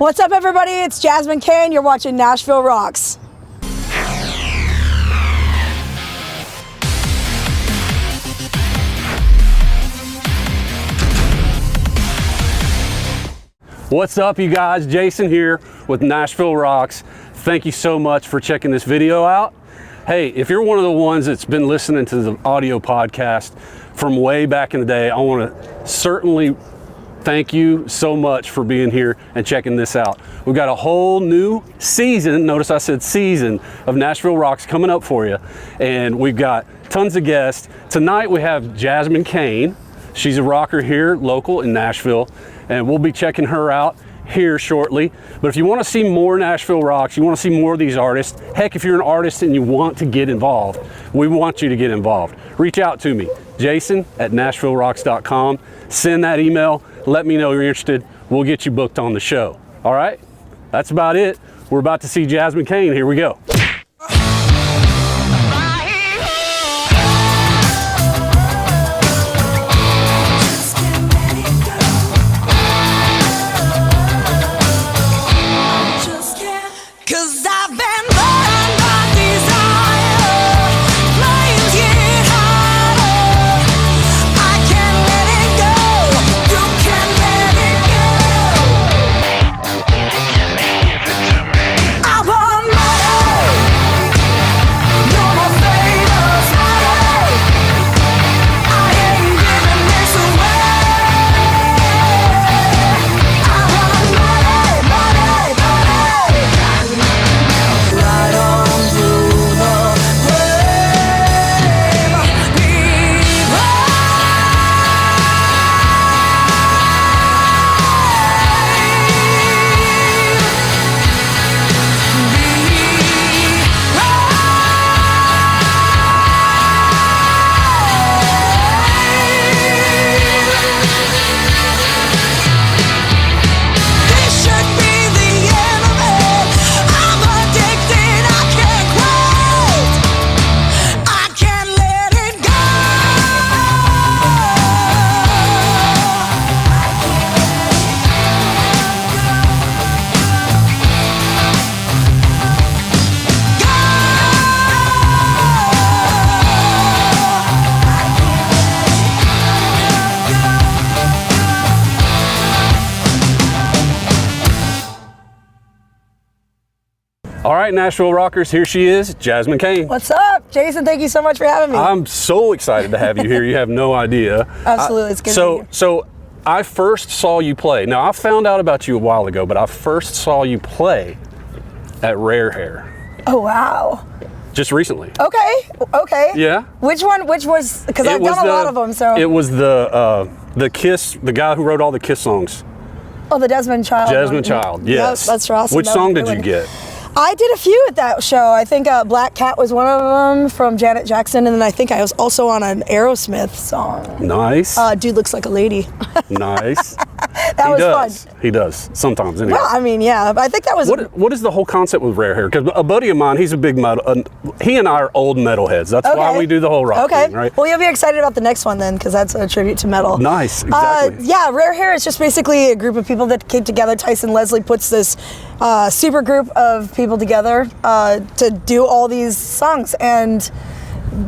What's up, everybody? It's Jasmine Cain. You're watching Nashville Rocks. What's up, you guys? Jason here with Nashville Rocks. Thank you so much for checking this video out. Hey, if you're one of the ones that's been listening to the audio podcast from way back in the day, I want to certainly thank you so much for being here and checking this out. We've got a whole new season, notice I said season, of Nashville Rocks coming up for you. And we've got tons of guests. Tonight we have Jasmine Cain. She's a rocker here, local in Nashville, and we'll be checking her out here shortly. But if you want to see more Nashville Rocks, you want to see more of these artists, heck, if you're an artist and you want to get involved, we want you to get involved. Reach out to me, jason@nashvillerocks.com. Send that email, let me know you're interested. We'll get you booked on the show. All right, that's about it. We're about to see Jasmine Cain. Here we go. All right, Nashville Rockers, here she is, Jasmine Cain. What's up, Jason? Thank you so much for having me. I'm so excited to have you here. You have no idea. Absolutely, it's good to be here. So I first saw you play. Now, I found out about you a while ago, but I first saw you play at Rare Hair. Oh, wow. Just recently. Okay. Yeah. Which one? Which was? Because I've done a lot of them. So it was the Kiss, the guy who wrote all the Kiss songs. Oh, the Desmond Child. Jasmine Child. Yes. Yep, that's awesome. Which song did you get? I did a few at that show. I think Black Cat was one of them from Janet Jackson, and then I think I was also on an Aerosmith song. Nice. Dude Looks Like a Lady. Nice. That was fun. He does sometimes. Anyway. Well, I mean, yeah. I think that was. What is the whole concept with Rare Hair? Because a buddy of mine, he's a big metal. He and I are old metalheads. That's why we do the whole rock thing, right? Well, you'll be excited about the next one then, because that's a tribute to metal. Nice. Exactly. Yeah, Rare Hair is just basically a group of people that came together. Tyson Leslie puts this super group of people together to do all these songs, and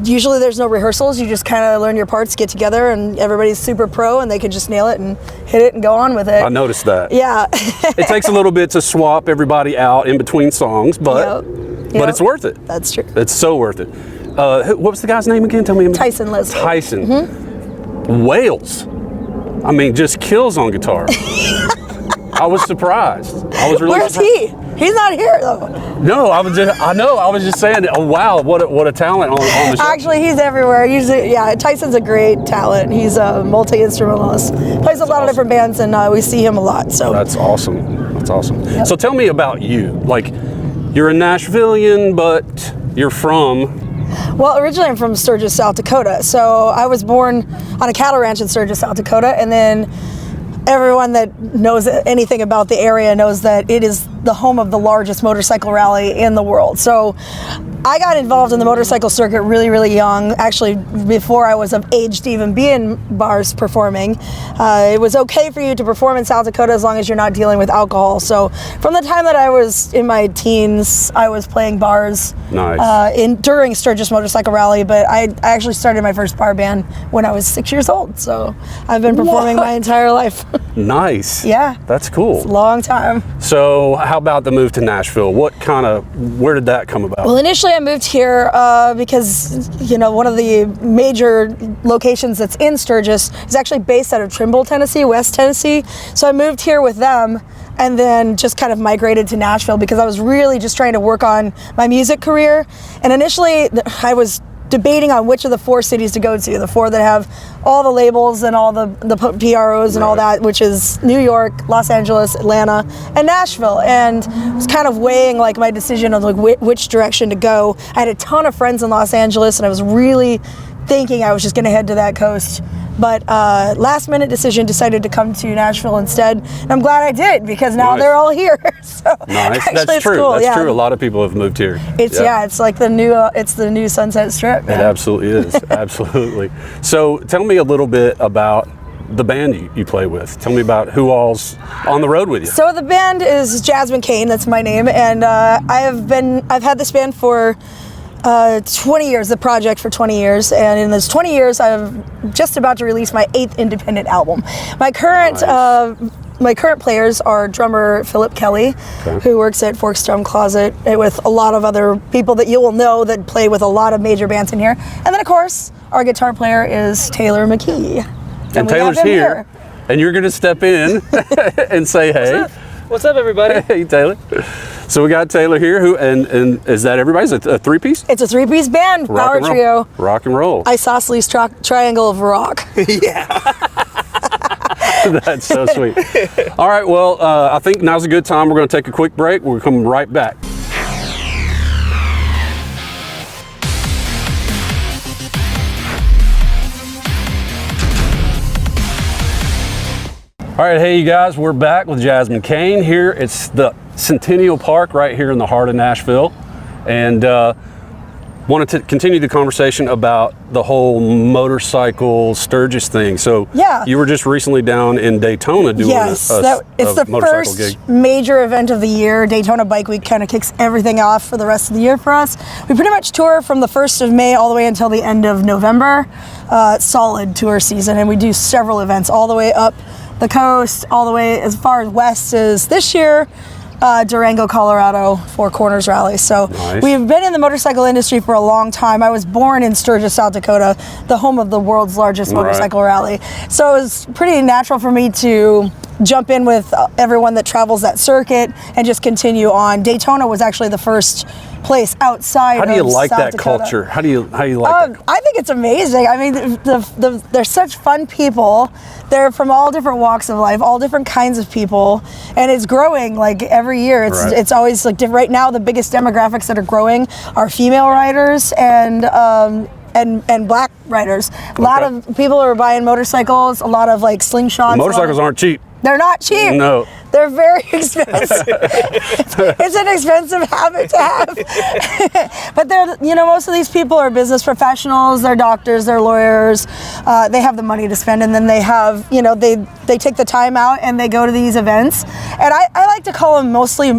usually there's no rehearsals. You just kind of learn your parts, get together, and everybody's super pro, and they can just nail it and hit it and go on with it. I noticed that. Yeah. It takes a little bit to swap everybody out in between songs, but it's worth it. That's true. It's so worth it. What was the guy's name again? Tell me. Tyson Leslie. Tyson. Mm-hmm. Wales. I mean, just kills on guitar. I was surprised. I was really surprised. Where's he? He's not here though. No, I was just saying, oh wow, what a talent on the show. Actually, he's everywhere. Tyson's a great talent. He's a multi-instrumentalist. Plays a lot of different bands, and we see him a lot. So that's awesome. That's awesome. Yep. So tell me about you. Like, you're a Nashvilleian, but you're from. Well, originally I'm from Sturgis, South Dakota. So I was born on a cattle ranch in Sturgis, South Dakota, and then everyone that knows anything about the area knows that it is the home of the largest motorcycle rally in the world. So I got involved in the motorcycle circuit really, really young, actually before I was of age to even be in bars performing. It was okay for you to perform in South Dakota as long as you're not dealing with alcohol. So from the time that I was in my teens, I was playing bars. Nice. During Sturgis Motorcycle Rally, but I actually started my first bar band when I was 6 years old. So I've been performing my entire life. Nice. Yeah. That's cool. It's a long time. So how about the move to Nashville? Where did that come about? Well, initially I moved here because, one of the major locations that's in Sturgis is actually based out of Trimble, Tennessee, West Tennessee. So I moved here with them and then just kind of migrated to Nashville because I was really just trying to work on my music career. And initially I was debating on which of the 4 cities to go to, the 4 that have all the labels and all the PROs and all that, which is New York, Los Angeles, Atlanta, and Nashville. And I was kind of weighing like my decision of like which direction to go. I had a ton of friends in Los Angeles and I was really thinking I was just going to head to that coast. But last minute decision, decided to come to Nashville instead. And I'm glad I did because now they're all here. So nice. Actually, That's true. Cool. That's true. A lot of people have moved here. It's like the new Sunset Strip. Man. It absolutely is. Absolutely. So tell me a little bit about the band you play with. Tell me about who all's on the road with you. So the band is Jasmine Cain. That's my name, and I've had this band for 20 years, the project for 20 years, and in those 20 years I'm just about to release my 8th independent album. My current players are drummer Philip Kelly, who works at Forks Drum Closet with a lot of other people that you will know that play with a lot of major bands in here. And then of course our guitar player is Taylor McKee. And Taylor's here, and you're going to step in and say hey. What's up, everybody? Hey, Taylor. So we got Taylor here, and is that everybody's a 3-piece? It's a 3-piece band, power trio. Rock and roll. Isosceles triangle of rock. Yeah. That's so sweet. All right, well, I think now's a good time. We're going to take a quick break. We're coming right back. All right, hey you guys, we're back with Jasmine Cain here. It's the Centennial Park right here in the heart of Nashville, and wanted to continue the conversation about the whole motorcycle Sturgis thing. So you were just recently down in Daytona doing it's the motorcycle first gig. Major event of the year. Daytona Bike Week kind of kicks everything off for the rest of the year for us. We pretty much tour from the 1st of May all the way until the end of November. Solid tour season, and we do several events all the way up the coast, all the way as far as west as this year, Durango, Colorado, Four Corners Rally. So we've been in the motorcycle industry for a long time. I was born in Sturgis, South Dakota, the home of the world's largest motorcycle rally. So it was pretty natural for me to jump in with everyone that travels that circuit and just continue on. Daytona was actually the first place outside of South Dakota. How do you like that culture? How do you like that? I think it's amazing. I mean, they're such fun people. They're from all different walks of life, all different kinds of people, and it's growing like every year. It's always like different. Right now, the biggest demographics that are growing are female riders and black riders. A lot of people are buying motorcycles. A lot of like slingshots. Motorcycles aren't cheap. They're not cheap. No. They're very expensive. It's an expensive habit to have. But most of these people are business professionals, they're doctors, they're lawyers. They have the money to spend, and then they have, they take the time out and they go to these events. And I like to call them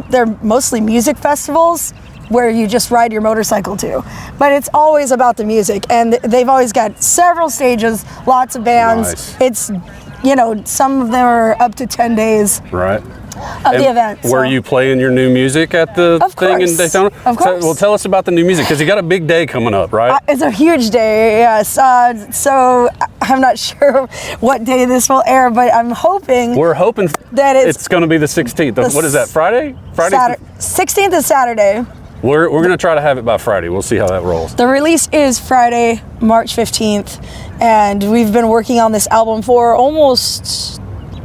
they're mostly music festivals where you just ride your motorcycle to. But it's always about the music, and they've always got several stages, lots of bands. It's some of them are up to 10 days of the event. Were you playing your new music at the thing in Daytona? Of course. Well, tell us about the new music, because you got a big day coming up, right? It's a huge day, yes. So I'm not sure what day this will air, but I'm hoping... We're hoping that it's going to be the 16th. What is that, Friday? 16th is Saturday. We're going to try to have it by Friday. We'll see how that rolls. The release is Friday, March 15th, and we've been working on this album for almost,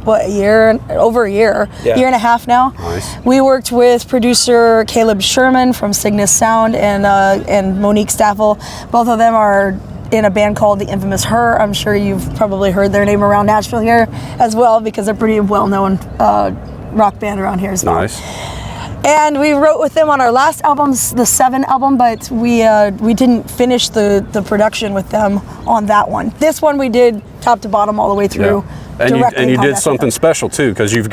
over a year, year and a half now. Nice. We worked with producer Caleb Sherman from Cygnus Sound and Monique Staffel. Both of them are in a band called The Infamous Her. I'm sure you've probably heard their name around Nashville here as well, because they're pretty well-known rock band around here as well. Nice. And we wrote with them on our last album, the 7 album, but we didn't finish the production with them on that one. This one we did top to bottom all the way through. Yeah. And you did something special too, because you're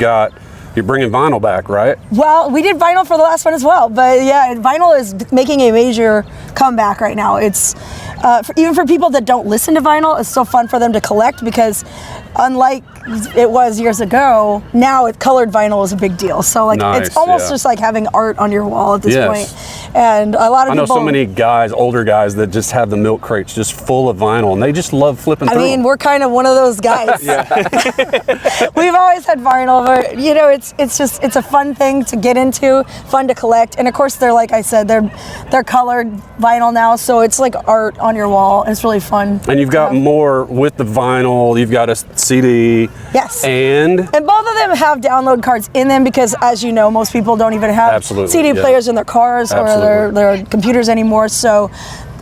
bringing vinyl back, right? Well, we did vinyl for the last one as well, but yeah, vinyl is making a major comeback right now. It's even for people that don't listen to vinyl, it's so fun for them to collect, because unlike it was years ago, now colored vinyl is a big deal. So like it's almost just like having art on your wall at this point. And a lot of people, I know so many guys, older guys, that just have the milk crates just full of vinyl, and they just love flipping through. I mean, we're kind of one of those guys. We've always had vinyl, but you know, it's a fun thing to get into, fun to collect, and of course they're, like I said, they're colored vinyl now, so it's like art on your wall, and it's really fun. And you've got more with the vinyl. You've got a CD. Yes. And both of them have download cards in them, because as you know, most people don't even have CD players in their cars or their computers anymore. So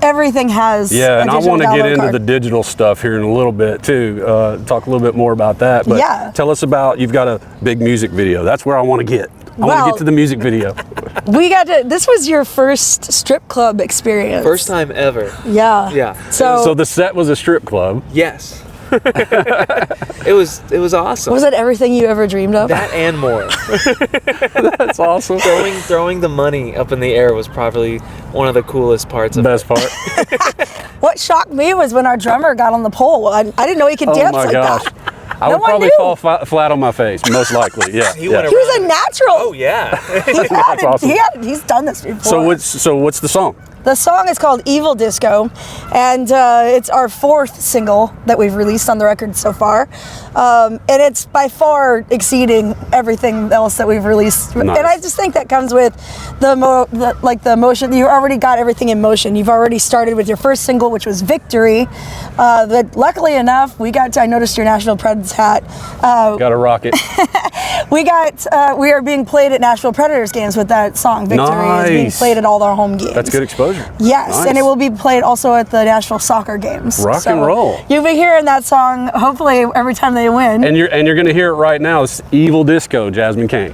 everything has and I want to get into the digital stuff here in a little bit too. Talk a little bit more about that. But tell us about, you've got a big music video. That's where I want to get. I want to get to the music video. This was your first strip club experience. First time ever. Yeah. Yeah. So the set was a strip club. Yes. It was awesome. Was it everything you ever dreamed of? That and more. That's awesome. Throwing the money up in the air was probably one of the coolest parts of Best part. What shocked me was when our drummer got on the pole. I didn't know he could dance like that. I would probably fall flat on my face, most likely. Yeah. He was a natural. Oh yeah. That's awesome. He's done this before. So what's the song? The song is called Evil Disco, and it's our 4th single that we've released on the record so far. And it's by far exceeding everything else that we've released. Nice. And I just think that comes with the motion. You already got everything in motion. You've already started with your first single, which was Victory. But luckily enough, I noticed your Nashville Predators hat. Got to rock it. We are being played at Nashville Predators games with that song. Victory is being played at all our home games. That's good exposure. Yes, nice. And it will be played also at the Nashville soccer games. Rock and roll. You'll be hearing that song hopefully every time they win. And you're going to hear it right now. It's Evil Disco, Jasmine Cain.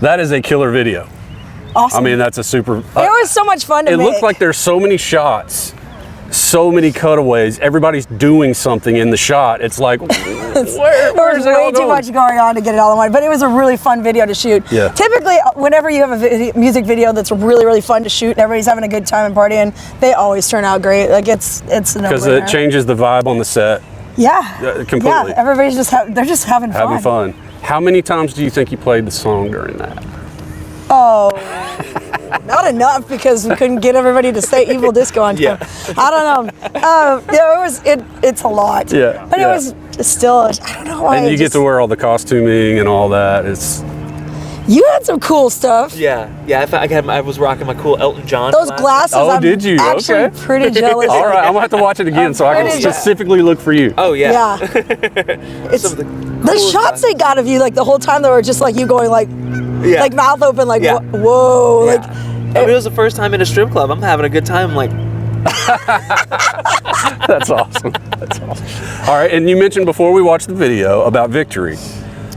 That is a killer video. Awesome. I mean, that's a super. It was so much fun to It make. looked like there's so many shots, so many cutaways. Everybody's doing something in the shot. It's like, where's There's it all way too going? much going on to get it all in one, but it was a really fun video to shoot. Yeah. Typically, whenever you have a music video that's really, really fun to shoot and everybody's having a good time and partying, they always turn out great. Like it's a no-brainer. Because it changes the vibe on the set. Yeah. Completely. Yeah, everybody's they're just having fun. Having fun. How many times do you think you played the song during that? Oh, not enough because we couldn't get everybody to say Evil Disco on time. Yeah. I don't know. It's a lot. Yeah, But yeah. it was still, I don't know why. And you get to wear all the costuming and all that. You had some cool stuff. Yeah. I was rocking my cool Elton John. Those glasses, Oh, I'm did you? actually Okay. pretty jealous All of. right, I'm gonna have to watch it again so I can pretty specifically look for you. Oh yeah. Yeah. It's Some of the shots they got of you, like the whole time, they were just like you going like mouth open, like Yeah. whoa, Yeah. like I mean, it was the first time in a strip club. I'm having a good time. Like, That's awesome. That's awesome. All right, and you mentioned before we watched the video about Victory.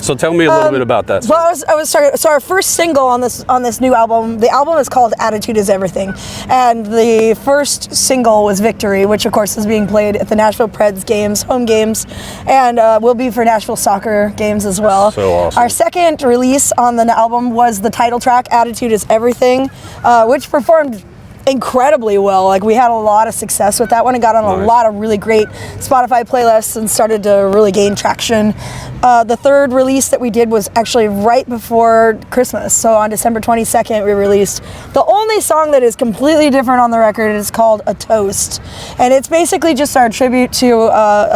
So tell me a little bit about that. Well, I was sorry. So our first single on this new album, the album is called "Attitude Is Everything," and the first single was "Victory," which of course is being played at the Nashville Preds games, home games, and will be for Nashville soccer games as well. So awesome. Our second release on the album was the title track "Attitude Is Everything," which performed incredibly well. Like we had a lot of success with that one and got on a Nice. lot of really great Spotify playlists and started to really gain traction. The third release that we did was actually right before Christmas. So on December 22nd, we released the only song that is completely different on the record. It's called A Toast. And it's basically just our tribute to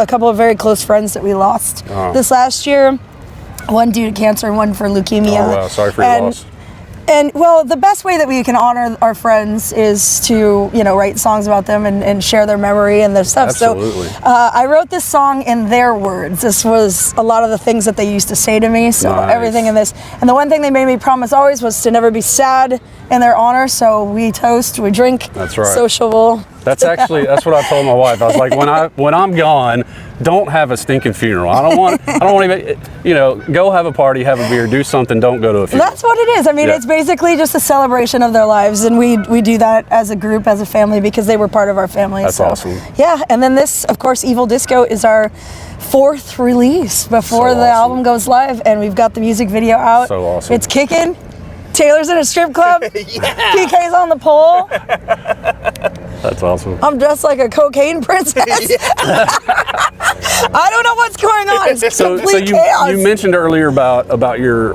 a couple of very close friends that we lost this last year. One due to cancer and one for leukemia. Oh wow, sorry for your loss. And well, the best way that we can honor our friends is to, write songs about them and share their memory and their stuff. Absolutely. So I wrote this song in their words. This was a lot of the things that they used to say to me. So Nice. everything in this. And the one thing they made me promise always was to never be sad in their honor. So we toast, we drink. That's right. Sociable. That's what I told my wife. I was like, when I'm gone, don't have a stinking funeral. I don't want to even, go have a party, have a beer, do something. Don't go to a funeral. That's what it is. I mean, Yeah. it's basically just a celebration of their lives, and we do that as a group, as a family, because they were part of our family. That's awesome. Yeah, and then this, of course, Evil Disco is our fourth release before So the awesome. album goes live, and we've got the music video out. So awesome. It's kicking. Taylor's in a strip club. PK's on the pole. That's awesome. I'm dressed like a cocaine princess. I don't know what's going on. It's So complete chaos. you mentioned earlier about your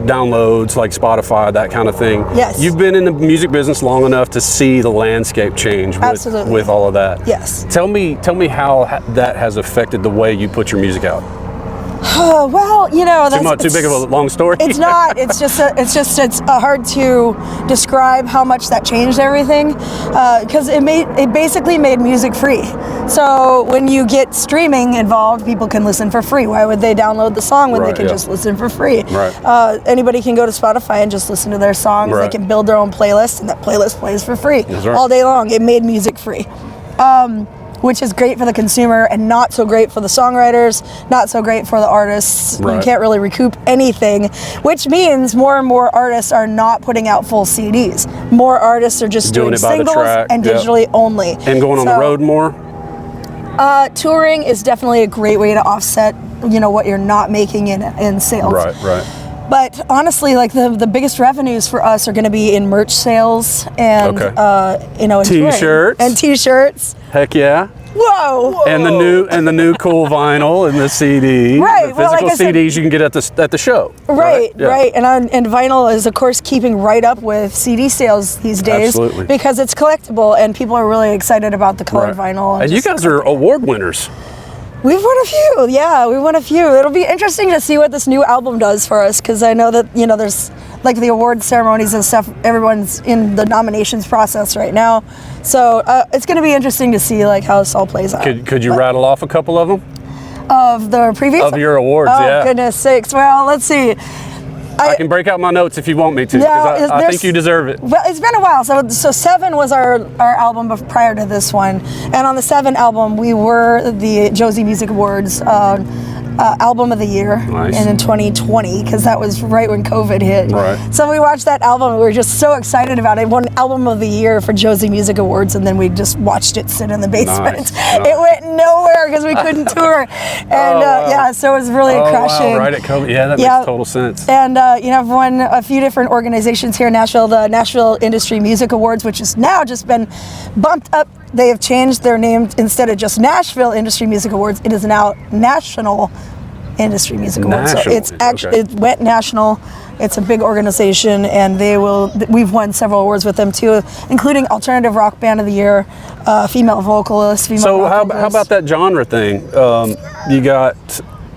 downloads, like Spotify, that kind of thing. Yes. You've been in the music business long enough to see the landscape change Absolutely. with all of that. Yes. Tell me how that has affected the way you put your music out. Oh, well, that's Too big of a long story. It's not. It's hard to describe how much that changed everything, because it basically made music free. So when you get streaming involved, people can listen for free. Why would they download the song when they Right, can yeah. just listen for free? Right. Anybody can go to Spotify and just listen to their songs. Right. They can build their own playlist, and that playlist plays for free That's right. all day long. It made music free. Which is great for the consumer and not so great for the songwriters, not so great for the artists. Right. You can't really recoup anything, which means more and more artists are not putting out full CDs. More artists are just Doing doing it by the singles track, and yep. digitally only. And going on the So, road more. touring is definitely a great way to offset, what you're not making in sales. Right. But honestly, like the biggest revenues for us are going to be in merch sales and in touring. T-shirts. And T-shirts. Heck yeah. Whoa! And the new cool vinyl and the CD. Right, The well, physical like I said- CDs you can get at the show. Right. Yeah. And vinyl is, of course, keeping right up with CD sales these days. Absolutely. Because it's collectible and people are really excited about the colored Right. vinyl. And you just guys are award winners. We've won a few. Yeah, we won a few. It'll be interesting to see what this new album does for us, because I know that, there's like the award ceremonies and stuff. Everyone's in the nominations process right now. So it's going to be interesting to see like how this all plays out. Could you rattle off a couple of them? Of the previous? Of your awards, oh, yeah. Goodness sakes. Well, let's see. I can break out my notes if you want me to, Yeah, because I there's- think you deserve it. Well, it's been a while. So 7 was our album prior to this one. And on the 7 album, we were the Josie Music Awards album of the year Nice. and in 2020, because that was right when COVID hit. Right. So we watched that album. We were just so excited about it. It won album of the year for Josie Music Awards, and then we just watched it sit in the basement. Nice. It went nowhere because we couldn't tour. And wow. yeah, so it was really crushing. Wow, right at COVID. Yeah, that Yeah. makes total sense. And you know, I've won a few different organizations here in Nashville, the Nashville Industry Music Awards, which has now just been bumped up. They have changed their name. Instead of just Nashville Industry Music Awards, it is now National Industry Music Awards. So National, it's actually, okay. it went national. It's a big organization, and we've won several awards with them too, including Alternative Rock Band of the Year, female vocalist, female So rock how vocalist. about that genre thing? You got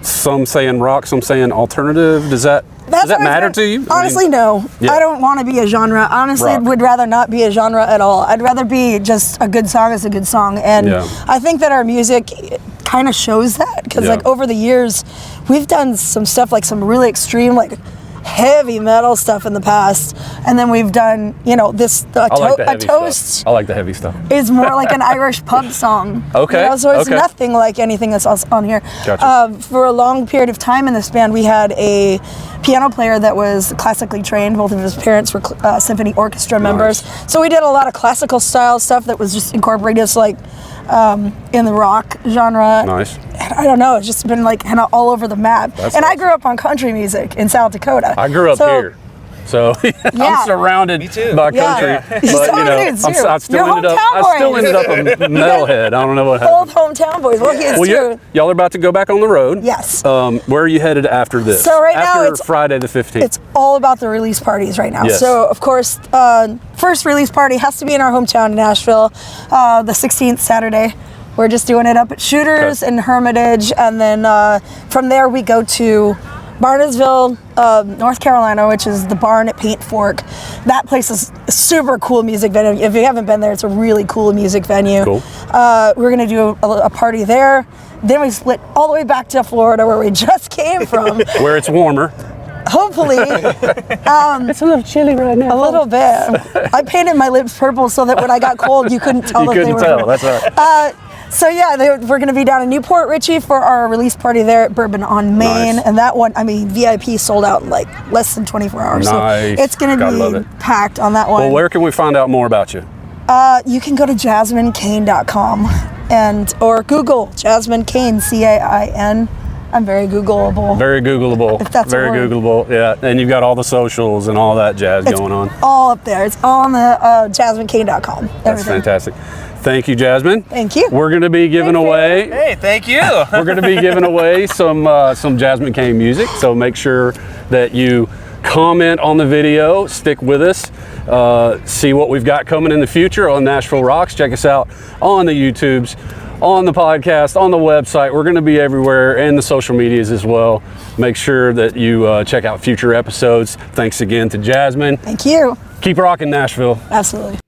some saying rock, some saying alternative. Does that matter to you? Honestly, no. Yeah. I don't want to be a genre. Honestly, Rock. would rather not be a genre at all. I'd rather be just a good song is a good song. And Yeah. I think that our music kind of shows that, because Yeah. like over the years, we've done some stuff, like some really extreme, like heavy metal stuff in the past, and then we've done, you know, I like the a heavy toast stuff. I like the heavy stuff. is more like an Irish pub song. Okay, You know, so it's okay. nothing like anything that's on here. Gotcha. For a long period of time in this band, we had a piano player that was classically trained. Both of his parents were symphony orchestra members. So we did a lot of classical style stuff that was just incorporated as like in the rock genre. Nice. And I don't know, it's just been like kind of all over the map. That's and I awesome. grew up on country music in South Dakota. I grew up here. So Yeah. I'm surrounded Me too. by Yeah. country, Yeah. but So you know, it is, too. I still You're ended up a metalhead. I don't know what Both happened. hometown boys. Well, he is Well, too. y'all are about to go back on the road. Yes. Where are you headed after this? So right now after it's- Friday the 15th. It's all about the release parties right now. Yes. So, of course, first release party has to be in our hometown in Nashville, the 16th, Saturday. We're just doing it up at Shooters Okay. in Hermitage. And then from there, we go to Barnesville, North Carolina, which is the Barn at Paint Fork. That place is a super cool music venue. If you haven't been there, it's a really cool music venue. Cool. We're going to do a party there. Then we split all the way back to Florida, where we just came from. Where it's warmer. Hopefully. It's a little chilly right now. A little bit. I painted my lips purple so that when I got cold, you couldn't tell You that they couldn't were tell. purple. That's right. So yeah, we're going to be down in Newport Richey for our release party there at Bourbon on Main. Nice. And that one, I mean, VIP sold out in like less than 24 hours. Nice. So it's going Gotta love to it. be packed on that one. Well, where can we find out more about you? You can go to jasminecain.com or Google Jasmine Cain, C-A-I-N. I'm very Googleable. Very Googleable. If that's a Very word. Googleable. Yeah, and you've got all the socials and all that jazz It's going on. all up there. It's all on the jasminecain.com. That's Everything. fantastic. Thank you, Jasmine. Thank you. We're going to be giving away. Hey, thank you. We're going to be giving away some Jasmine Cain music. So make sure that you comment on the video, stick with us, see what we've got coming in the future on Nashville Rocks. Check us out on the YouTubes, on the podcast, on the website. We're going to be everywhere, and the social medias as well. Make sure that you check out future episodes. Thanks again to Jasmine. Thank you. Keep rocking, Nashville. Absolutely.